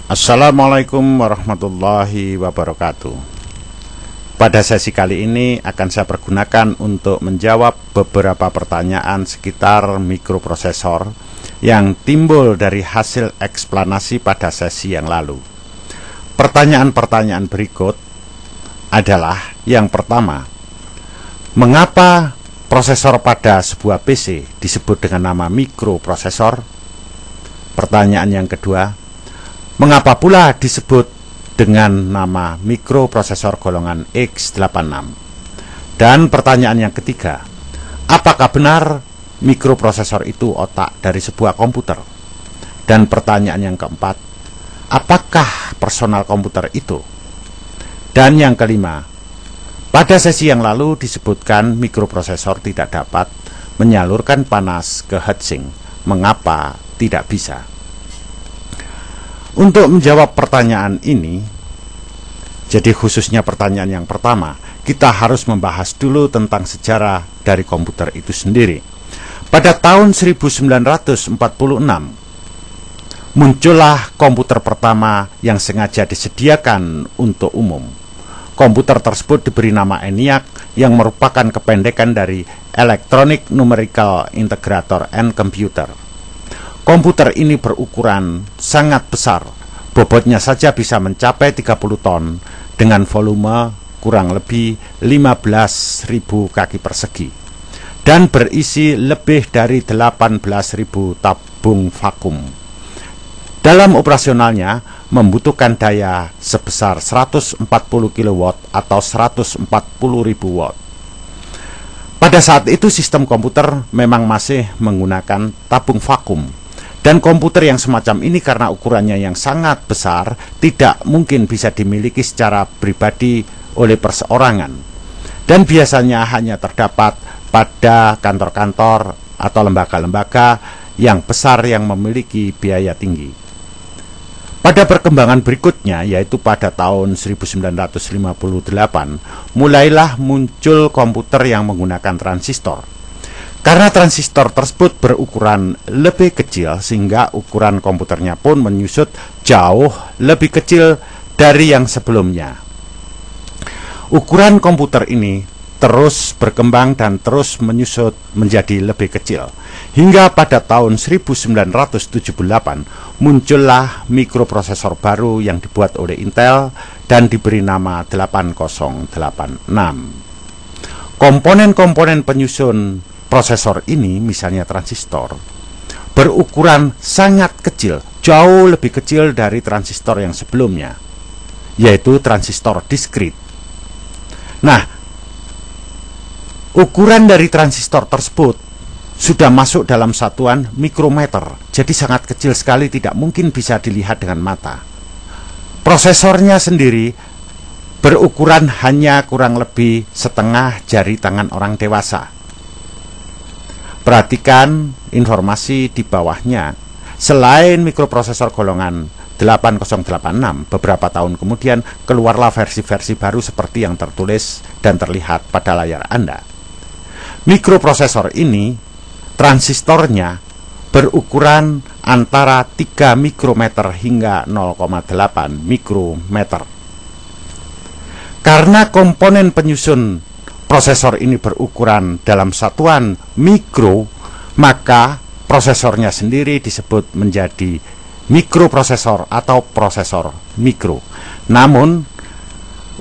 Assalamualaikum warahmatullahi wabarakatuh. Pada sesi kali ini akan saya pergunakan untuk menjawab beberapa pertanyaan sekitar mikroprosesor yang timbul dari hasil eksplanasi pada sesi yang lalu. Pertanyaan-pertanyaan berikut adalah yang pertama, mengapa prosesor pada sebuah PC disebut dengan nama mikroprosesor? Pertanyaan yang kedua, mengapa pula disebut dengan nama mikroprosesor golongan x86? Dan pertanyaan yang ketiga, apakah benar mikroprosesor itu otak dari sebuah komputer? Dan pertanyaan yang keempat, apakah personal komputer itu? Dan yang kelima, pada sesi yang lalu disebutkan mikroprosesor tidak dapat menyalurkan panas ke heatsink. Mengapa tidak bisa? Untuk menjawab pertanyaan ini, jadi khususnya pertanyaan yang pertama, kita harus membahas dulu tentang sejarah dari komputer itu sendiri. Pada tahun 1946, muncullah komputer pertama yang sengaja disediakan untuk umum. Komputer tersebut diberi nama ENIAC yang merupakan kependekan dari Electronic Numerical Integrator and Computer. Komputer ini berukuran sangat besar, bobotnya saja bisa mencapai 30 ton dengan volume kurang lebih 15.000 kaki persegi dan berisi lebih dari 18.000 tabung vakum. Dalam operasionalnya membutuhkan daya sebesar 140 kW atau 140.000 watt. Pada saat itu sistem komputer memang masih menggunakan tabung vakum. Dan komputer yang semacam ini karena ukurannya yang sangat besar tidak mungkin bisa dimiliki secara pribadi oleh perseorangan. Dan biasanya hanya terdapat pada kantor-kantor atau lembaga-lembaga yang besar yang memiliki biaya tinggi. Pada perkembangan berikutnya, yaitu pada tahun 1958, mulailah muncul komputer yang menggunakan transistor. Karena transistor tersebut berukuran lebih kecil, sehingga ukuran komputernya pun menyusut jauh lebih kecil dari yang sebelumnya. Ukuran komputer ini terus berkembang dan terus menyusut menjadi lebih kecil. Hingga pada tahun 1978 muncullah mikroprosesor baru yang dibuat oleh Intel dan diberi nama 8086. Komponen-komponen penyusun prosesor ini, misalnya transistor, berukuran sangat kecil, jauh lebih kecil dari transistor yang sebelumnya, yaitu transistor diskrit. Nah, ukuran dari transistor tersebut sudah masuk dalam satuan mikrometer, jadi sangat kecil sekali, tidak mungkin bisa dilihat dengan mata. Prosesornya sendiri berukuran hanya kurang lebih setengah jari tangan orang dewasa. Perhatikan informasi di bawahnya. Selain mikroprosesor golongan 8086, beberapa tahun kemudian keluarlah versi-versi baru seperti yang tertulis dan terlihat pada layar Anda. Mikroprosesor ini, transistornya berukuran antara 3 mikrometer hingga 0,8 mikrometer. Karena komponen penyusun prosesor ini berukuran dalam satuan mikro, maka prosesornya sendiri disebut menjadi mikroprosesor atau prosesor mikro. Namun,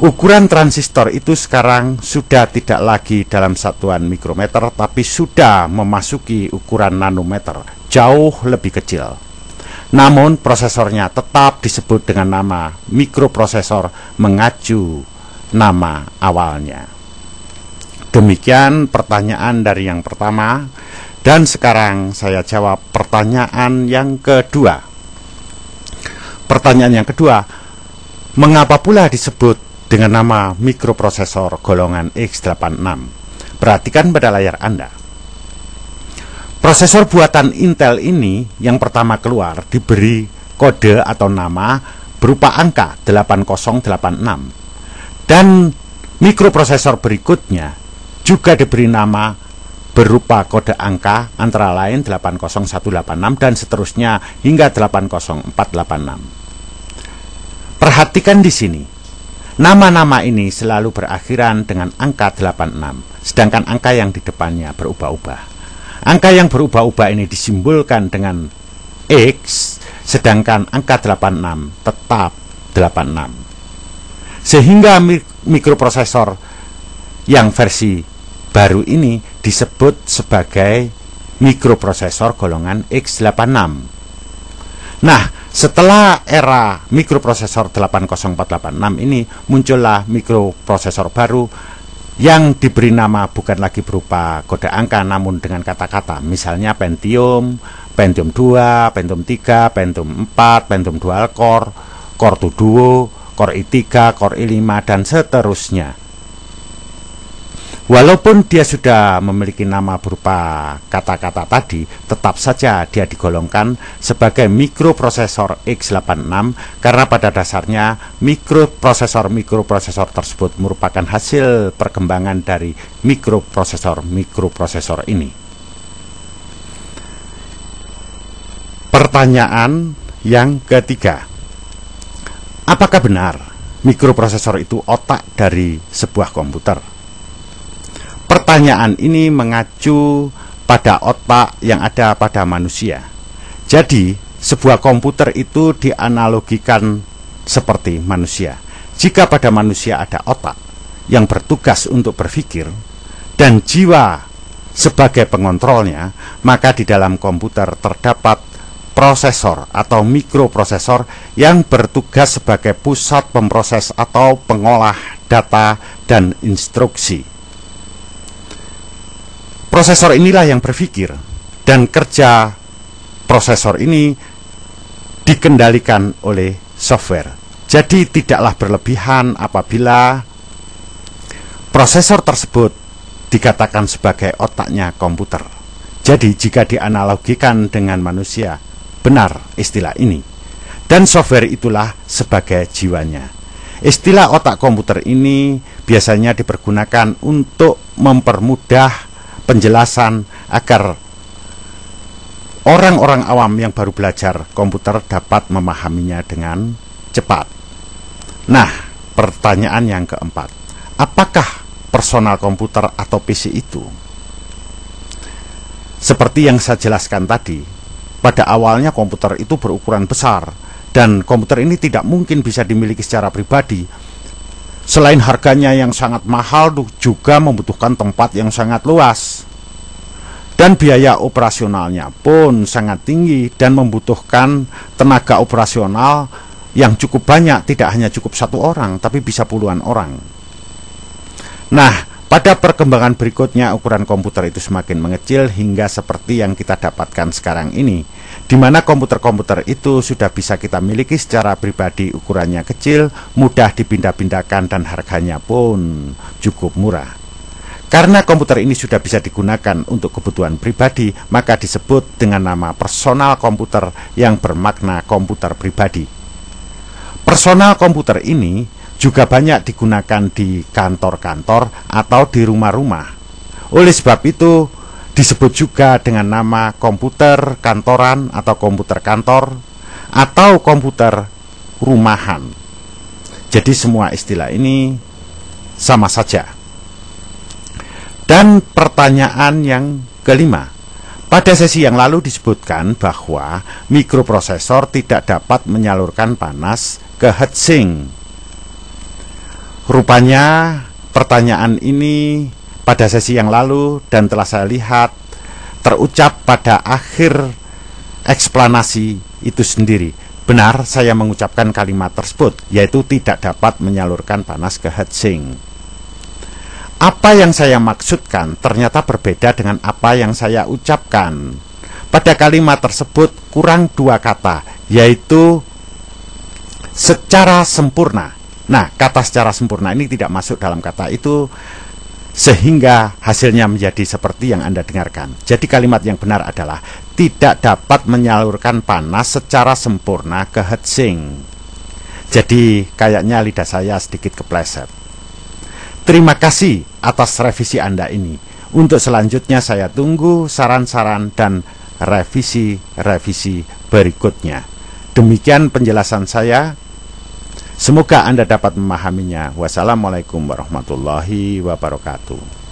ukuran transistor itu sekarang sudah tidak lagi dalam satuan mikrometer, tapi sudah memasuki ukuran nanometer, jauh lebih kecil. Namun, prosesornya tetap disebut dengan nama mikroprosesor mengacu nama awalnya. Demikian pertanyaan dari yang pertama, dan sekarang saya jawab pertanyaan yang kedua. Pertanyaan yang kedua, mengapa pula disebut dengan nama mikroprosesor golongan x86? Perhatikan pada layar Anda. Prosesor buatan Intel ini yang pertama keluar diberi kode atau nama berupa angka 8086, dan mikroprosesor berikutnya juga diberi nama berupa kode angka antara lain 80186 dan seterusnya hingga 80486. Perhatikan di sini. Nama-nama ini selalu berakhiran dengan angka 86, sedangkan angka yang di depannya berubah-ubah. Angka yang berubah-ubah ini disimbolkan dengan X, sedangkan angka 86 tetap 86. Sehingga mikroprosesor yang versi baru ini disebut sebagai mikroprosesor golongan X86. Nah, setelah era mikroprosesor 80486 ini muncullah mikroprosesor baru yang diberi nama bukan lagi berupa kode angka namun dengan kata-kata, misalnya Pentium, Pentium 2, Pentium 3, Pentium 4, Pentium Dual Core, Core 2 Duo, Core i3, Core i5 dan seterusnya. Walaupun dia sudah memiliki nama berupa kata-kata tadi, tetap saja dia digolongkan sebagai mikroprosesor X86 karena pada dasarnya mikroprosesor tersebut merupakan hasil perkembangan dari mikroprosesor ini. Pertanyaan yang ketiga, apakah benar mikroprosesor itu otak dari sebuah komputer? Pertanyaan ini mengacu pada otak yang ada pada manusia. Jadi, sebuah komputer itu dianalogikan seperti manusia. Jika pada manusia ada otak yang bertugas untuk berpikir dan jiwa sebagai pengontrolnya, maka di dalam komputer terdapat prosesor atau mikroprosesor yang bertugas sebagai pusat pemproses atau pengolah data dan instruksi. Prosesor inilah yang berpikir, dan kerja prosesor ini dikendalikan oleh software. Jadi tidaklah berlebihan apabila prosesor tersebut dikatakan sebagai otaknya komputer. Jadi jika dianalogikan dengan manusia, benar istilah ini. Dan software itulah sebagai jiwanya. Istilah otak komputer ini biasanya dipergunakan untuk mempermudah penjelasan agar orang-orang awam yang baru belajar komputer dapat memahaminya dengan cepat. Nah, pertanyaan yang keempat, apakah personal komputer atau PC itu? Seperti yang saya jelaskan tadi, pada awalnya komputer itu berukuran besar dan komputer ini tidak mungkin bisa dimiliki secara pribadi. Selain harganya yang sangat mahal, juga membutuhkan tempat yang sangat luas. Dan biaya operasionalnya pun sangat tinggi dan membutuhkan tenaga operasional yang cukup banyak, tidak hanya cukup satu orang, tapi bisa puluhan orang. Nah, pada perkembangan berikutnya ukuran komputer itu semakin mengecil hingga seperti yang kita dapatkan sekarang ini, di mana komputer-komputer itu sudah bisa kita miliki secara pribadi, ukurannya kecil, mudah dipindah-pindahkan dan harganya pun cukup murah. Karena komputer ini sudah bisa digunakan untuk kebutuhan pribadi, maka disebut dengan nama personal komputer yang bermakna komputer pribadi. Personal komputer ini juga banyak digunakan di kantor-kantor atau di rumah-rumah. Oleh sebab itu, disebut juga dengan nama komputer kantoran atau komputer kantor atau komputer rumahan. Jadi semua istilah ini sama saja. Dan pertanyaan yang kelima, pada sesi yang lalu disebutkan bahwa mikroprosesor tidak dapat menyalurkan panas ke heatsink. Rupanya pertanyaan ini pada sesi yang lalu dan telah saya lihat terucap pada akhir eksplanasi itu sendiri. Benar saya mengucapkan kalimat tersebut, yaitu tidak dapat menyalurkan panas ke heatsink. Apa yang saya maksudkan ternyata berbeda dengan apa yang saya ucapkan. Pada kalimat tersebut kurang dua kata, yaitu secara sempurna. Nah, kata secara sempurna ini tidak masuk dalam kata itu, sehingga hasilnya menjadi seperti yang Anda dengarkan. Jadi kalimat yang benar adalah tidak dapat menyalurkan panas secara sempurna ke heatsink. Jadi kayaknya lidah saya sedikit kepleset. Terima kasih atas revisi Anda ini. Untuk selanjutnya saya tunggu saran-saran dan revisi-revisi berikutnya. Demikian penjelasan saya. Semoga Anda dapat memahaminya. Wassalamualaikum warahmatullahi wabarakatuh.